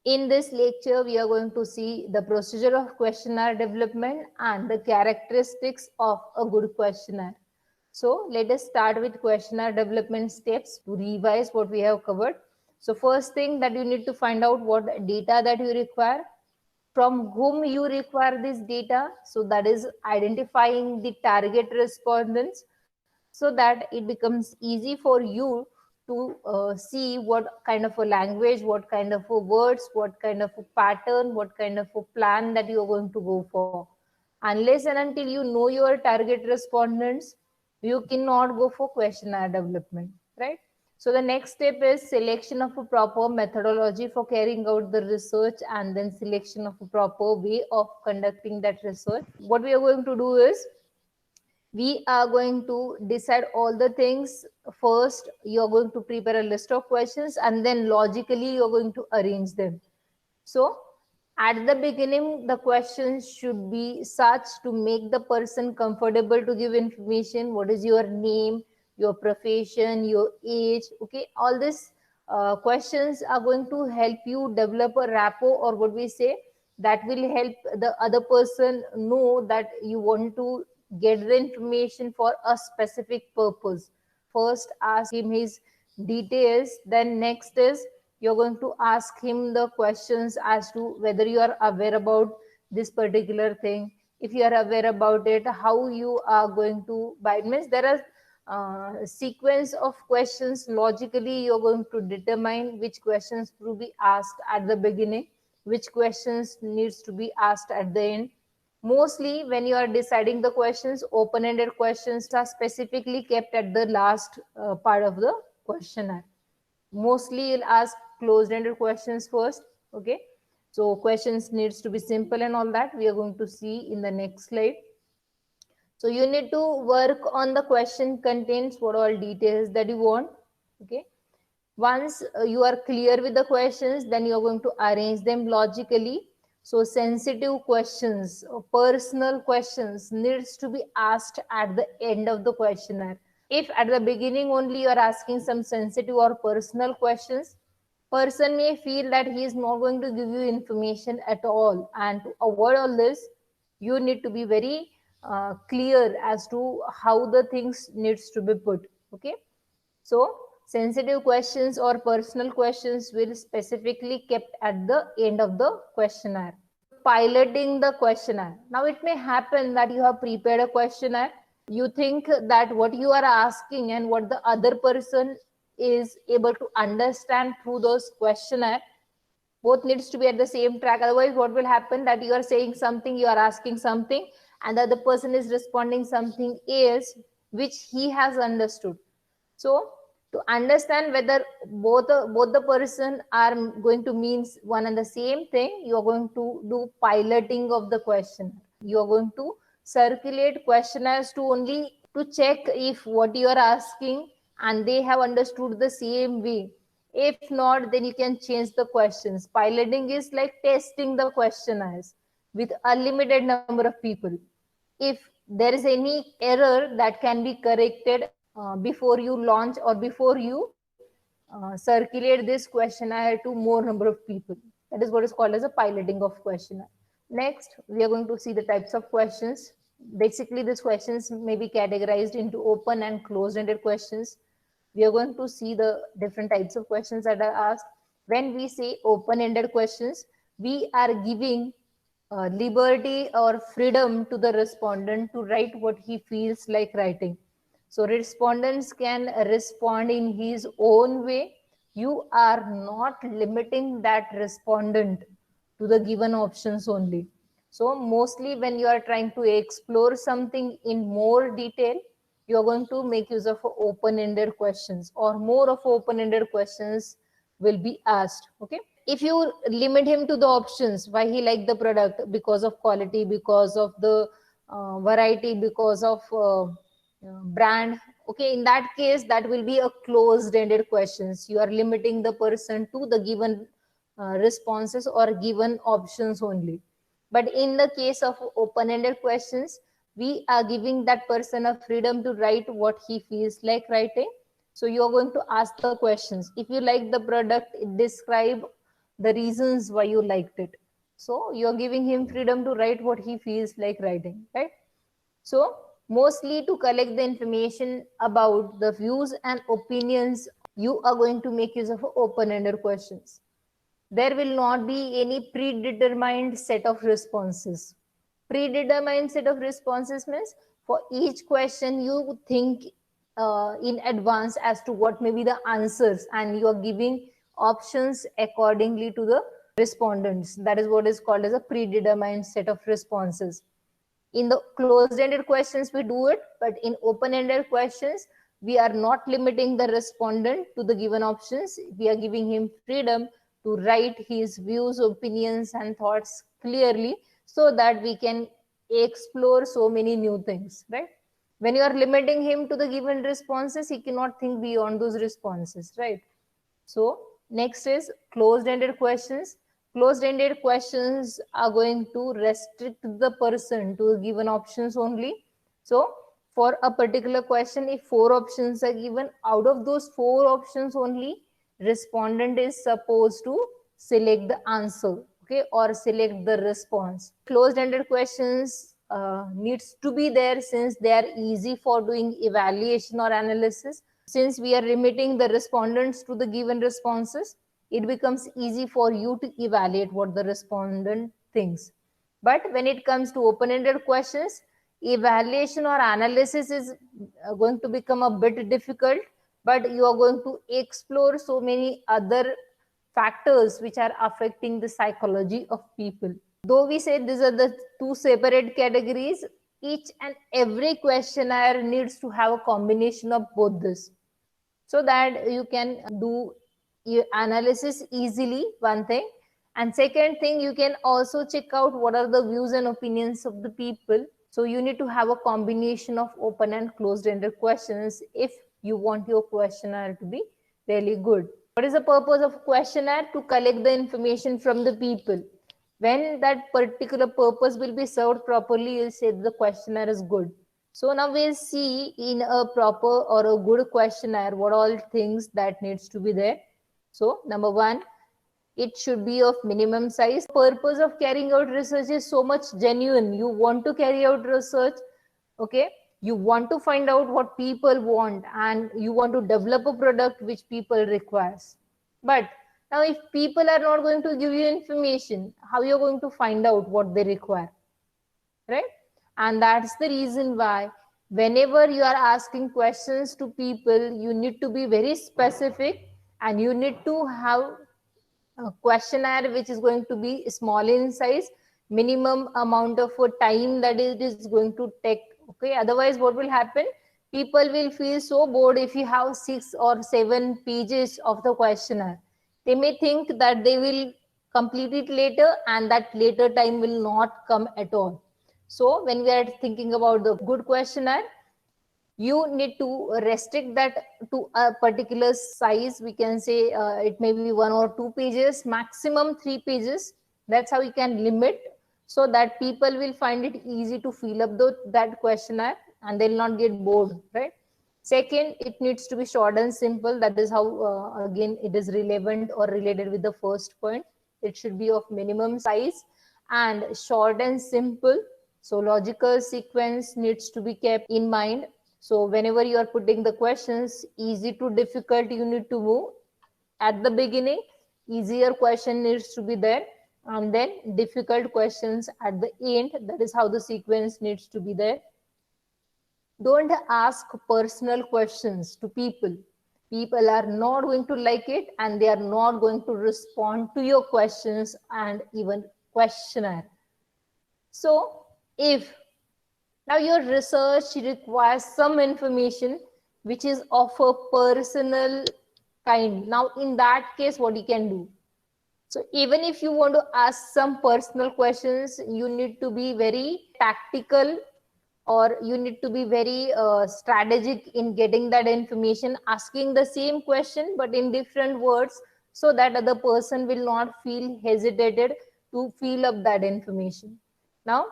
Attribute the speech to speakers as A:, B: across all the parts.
A: In this lecture, we are going to see the procedure of questionnaire development and the characteristics of a good questionnaire. So let us start with questionnaire development steps to revise what we have covered. So first thing that you need to find out what data that you require, from whom you require this data. So that is identifying the target respondents so that it becomes easy for you to see what kind of a language, what kind of a words, what kind of a pattern, what kind of a plan that you are going to go for. Unless and until you know your target respondents, you cannot go for questionnaire development, right? So the next step is selection of a proper methodology for carrying out the research, and then selection of a proper way of conducting that research. What we are going to do is we are going to decide all the things. First, you're going to prepare a list of questions, and then logically you're going to arrange them. So at the beginning, the questions should be such to make the person comfortable to give information. What is your name, your profession, your age? Okay, all these questions are going to help you develop a rapport, or what we say, that will help the other person know that you want to get the information for a specific purpose. First, ask him his details. Then next is you're going to ask him the questions as to whether you are aware about this particular thing. If you are aware about it, how you are going to buy it. Means there are sequence of questions. Logically you're going to determine which questions to be asked at the beginning, which questions needs to be asked at the end. Mostly when you are deciding the questions, open-ended questions are specifically kept at the last part of the questionnaire. Mostly you'll ask closed-ended questions first. Okay, so questions needs to be simple and all that we are going to see in the next slide. So you need to work on the question contains what all details that you want. Okay, once you are clear with the questions, then you are going to arrange them logically. So sensitive questions, personal questions needs to be asked at the end of the questionnaire. If at the beginning only you are asking some sensitive or personal questions, person may feel that he is not going to give you information at all. And to avoid all this, you need to be very clear as to how the things needs to be put. Okay, so sensitive questions or personal questions will specifically kept at the end of the questionnaire. Piloting the questionnaire. Now it may happen that you have prepared a questionnaire. You think that what you are asking and what the other person is able to understand through those questionnaire, both needs to be at the same track. Otherwise what will happen, that you are saying something, you are asking something, and the other person is responding something else which he has understood. So to understand whether both the person are going to means one and the same thing, you are going to do piloting of the question. You are going to circulate questionnaires to only to check if what you are asking and they have understood the same way. If not, then you can change the questions. Piloting is like testing the questionnaires with a limited number of people. If there is any error that can be corrected before you launch or before you circulate this questionnaire to more number of people. That is what is called as a piloting of questionnaire. Next, we are going to see the types of questions. Basically, these questions may be categorized into open and closed-ended questions. We are going to see the different types of questions that are asked. When we say open-ended questions, we are giving liberty or freedom to the respondent to write what he feels like writing. So respondents can respond in his own way. You are not limiting that respondent to the given options only. So mostly when you are trying to explore something in more detail, you are going to make use of open-ended questions, or more of open-ended questions will be asked. Okay, if you limit him to the options, why he liked the product, because of quality, because of the variety, because of brand, okay, in that case that will be a closed ended questions. You are limiting the person to the given responses or given options only. But in the case of open ended questions, we are giving that person a freedom to write what he feels like writing. So you are going to ask the questions. If you like the product, describe the reasons why you liked it. So you are giving him freedom to write what he feels like writing, right? So mostly to collect the information about the views and opinions, you are going to make use of open-ended questions. There will not be any predetermined set of responses. Predetermined set of responses means for each question you think in advance as to what may be the answers, and you are giving options accordingly to the respondents. That is what is called as a predetermined set of responses. In the closed-ended questions we do it, but in open-ended questions we are not limiting the respondent to the given options. We are giving him freedom to write his views, opinions and thoughts clearly, so that we can explore so many new things, right? When you are limiting him to the given responses, he cannot think beyond those responses, right? So next is closed-ended questions. Closed-ended questions are going to restrict the person to given options only. So for a particular question, if 4 options are given, out of those 4 options only, respondent is supposed to select the answer, okay, or select the response. Closed-ended questions needs to be there since they are easy for doing evaluation or analysis. Since we are limiting the respondents to the given responses, it becomes easy for you to evaluate what the respondent thinks. But when it comes to open-ended questions, evaluation or analysis is going to become a bit difficult, but you are going to explore so many other factors which are affecting the psychology of people. Though we say these are the two separate categories, each and every questionnaire needs to have a combination of both this, so that you can do your analysis easily, one thing. And second thing, you can also check out what are the views and opinions of the people. So you need to have a combination of open and closed ended questions if you want your questionnaire to be really good. What is the purpose of questionnaire? To collect the information from the people. When that particular purpose will be served properly, you'll say the questionnaire is good. So now we'll see in a proper or a good questionnaire what all things that needs to be there. So number one, it should be of minimum size. Purpose of carrying out research is so much genuine. You want to carry out research, okay? You want to find out what people want and you want to develop a product which people requires. But now if people are not going to give you information, how you're going to find out what they require, right? And that's the reason why whenever you are asking questions to people, you need to be very specific and you need to have a questionnaire which is going to be small in size, minimum amount of time that it is going to take, okay? Otherwise what will happen, people will feel so bored if you have 6 or 7 pages of the questionnaire. They may think that they will complete it later and that later time will not come at all. So when we are thinking about the good questionnaire, you need to restrict that to a particular size. We can say it may be 1 or 2 pages, maximum 3 pages. That's how we can limit, so that people will find it easy to fill up that questionnaire and they'll not get bored, right? Second, it needs to be short and simple. That is how again it is relevant or related with the first point. It should be of minimum size and short and simple. So logical sequence needs to be kept in mind. So whenever you are putting the questions, easy to difficult, you need to move. At the beginning, easier question needs to be there, and then difficult questions at the end. That is how the sequence needs to be there. Don't ask personal questions to people. People are not going to like it and they are not going to respond to your questions and even questionnaire. So if now your research requires some information which is of a personal kind, now in that case what you can do? So even if you want to ask some personal questions, you need to be very tactical, or you need to be very strategic in getting that information, asking the same question but in different words, so that other person will not feel hesitated to fill up that information. Now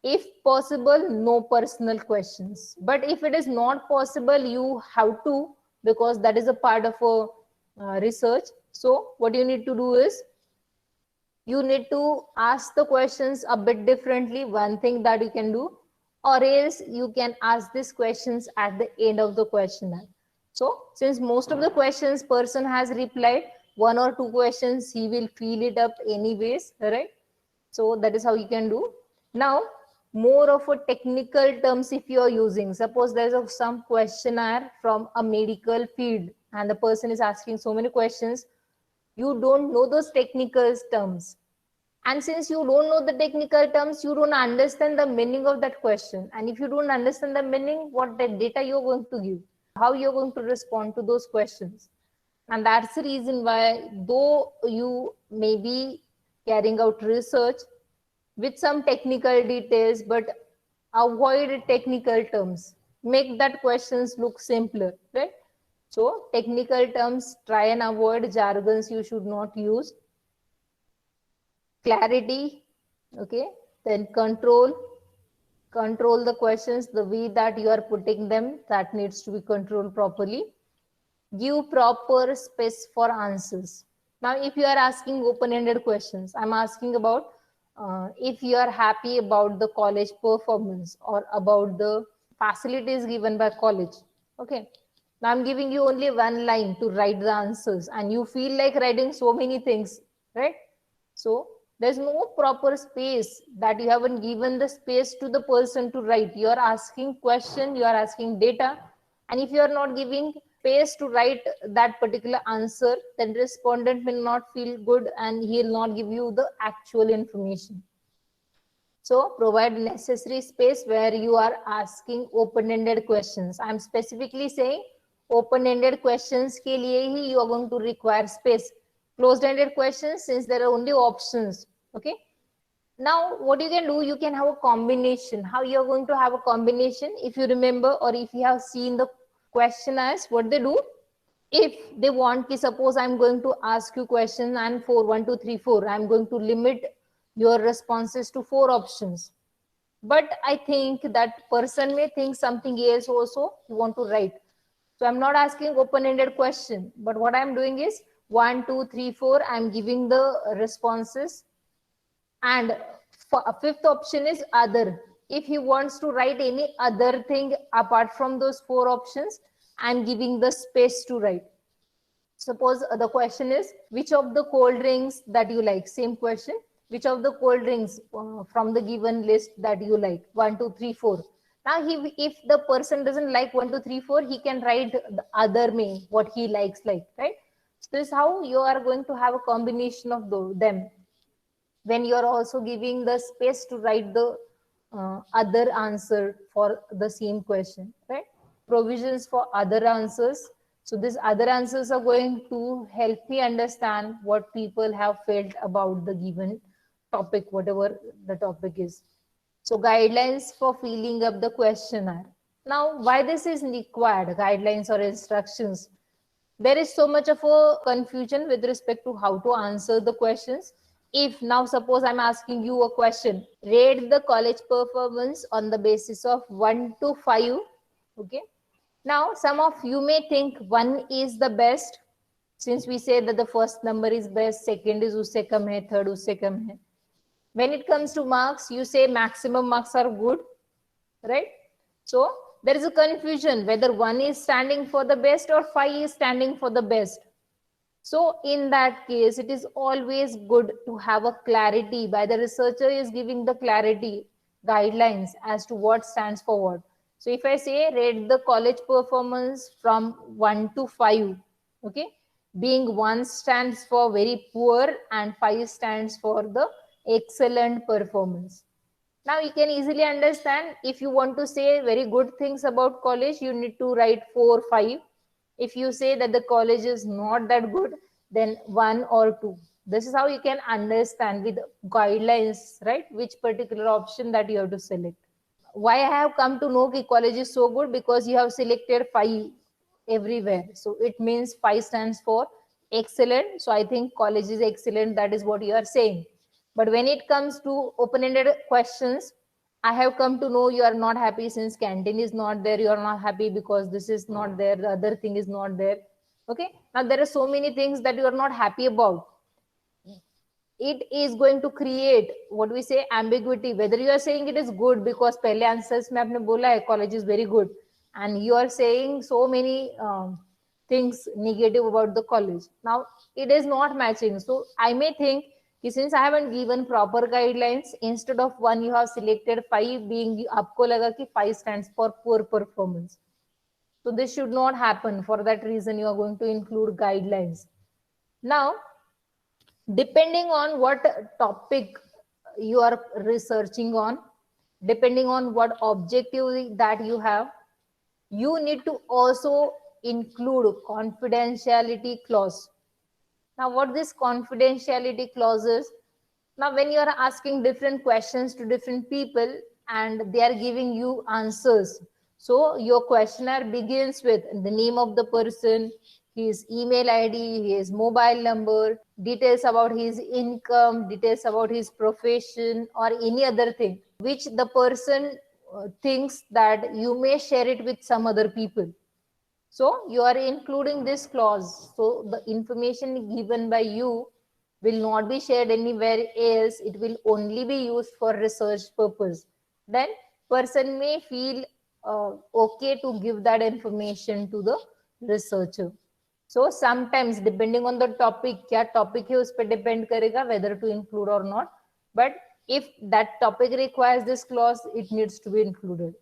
A: If possible, no personal questions. But if it is not possible, you have to, because that is a part of a research. So what you need to do is, you need to ask the questions a bit differently. One thing that you can do, or else you can ask these questions at the end of the questionnaire. So since most of the questions person has replied, one or two questions he will fill it up anyways, right? So that is how you can do. Now, more of a technical terms if you are using, suppose there's some questionnaire from a medical field and the person is asking so many questions, you don't know those technical terms. And since you don't know the technical terms, you don't understand the meaning of that question. And if you don't understand the meaning, what the data you're going to give, how you're going to respond to those questions. And that's the reason why, though you may be carrying out research with some technical details, but avoid technical terms. Make that questions look simpler, right? So technical terms, try and avoid. Jargons you should not use. Clarity, okay? Then control the questions, the way that you are putting them, that needs to be controlled properly. Give proper space for answers. Now, if you are asking open-ended questions, I'm asking about if you are happy about the college performance or about the facilities given by college. Okay. Now I'm giving you only one line to write the answers and you feel like writing so many things, right? So there's no proper space, that you haven't given the space to the person to write. You are asking question, you are asking data, and if you are not giving space to write that particular answer, then respondent will not feel good and he will not give you the actual information. So provide necessary space where you are asking open-ended questions. I'm specifically saying open-ended questions के लिए ही you are going to require space. Closed-ended questions, since there are only options. Okay. Now what you can do, you can have a combination. How you are going to have a combination? If you remember, or if you have seen the questionnaires, what they do, if they want ki suppose I'm going to ask you question and 4 1 2 3 4, I'm going to limit your responses to 4 options, but I think that person may think something else also you want to write. So I'm not asking open-ended question, but what I'm doing is 1 2 3 4, I'm giving the responses, and fifth option is other. If he wants to write any other thing apart from those 4 options, I'm giving the space to write. Suppose the question is, which of the cold drinks that you like? Same question. Which of the cold drinks from the given list that you like? 1 2 3 4. Now, if the person doesn't like 1 2 3 4, he can write the other may, what he likes, like, right? So this is how you are going to have a combination of them. When you are also giving the space to write the other answer for the same question, right? Provisions for other answers. So these other answers are going to help me understand what people have felt about the given topic, whatever the topic is. So guidelines for filling up the questionnaire. Now, why this is required, guidelines or instructions? There is so much of a confusion with respect to how to answer the questions. If now suppose I'm asking you a question, rate the college performance on the basis of 1 to 5. Okay. Now some of you may think 1 is the best, since we say that the first number is best, second is usse kam hai, third usse kam hai. When it comes to marks, you say maximum marks are good, right? So there is a confusion whether 1 is standing for the best or 5 is standing for the best. So in that case, it is always good to have a clarity by the researcher is giving the clarity, guidelines as to what stands for what. So if I say rate the college performance from 1 to 5, okay, being 1 stands for very poor and 5 stands for the excellent performance. Now you can easily understand, if you want to say very good things about college, you need to write 4, 5. If you say that the college is not that good, then 1 or 2. This is how you can understand with guidelines, right? Which particular option that you have to select. Why I have come to know that college is so good, because you have selected 5 everywhere. So it means 5 stands for excellent. So I think college is excellent. That is what you are saying. But when it comes to open-ended questions, I have come to know you are not happy since canteen is not there. You are not happy because this is not there. The other thing is not there. Okay. Now there are so many things that you are not happy about. It is going to create what we say ambiguity. Whether you are saying it is good because pehle answers mein aapne bola hai college is very good, and you are saying so many things negative about the college. Now it is not matching. So I may think since I haven't given proper guidelines, instead of one you have selected five, being आपको लगा कि five stands for poor performance. So this should not happen. For that reason, you are going to include guidelines. Now, depending on what topic you are researching on, depending on what objective that you have, you need to also include confidentiality clause. Now, what this confidentiality clause is? Now, when you are asking different questions to different people and they are giving you answers, so your questionnaire begins with the name of the person, his email ID, his mobile number, details about his income, details about his profession, or any other thing which the person thinks that you may share it with some other people. So you are including this clause. So the information given by you will not be shared anywhere else. It will only be used for research purpose. Then person may feel okay to give that information to the researcher. So sometimes depending on the topic, क्या topic है उस पर depend करेगा whether to include or not. But if that topic requires this clause, it needs to be included.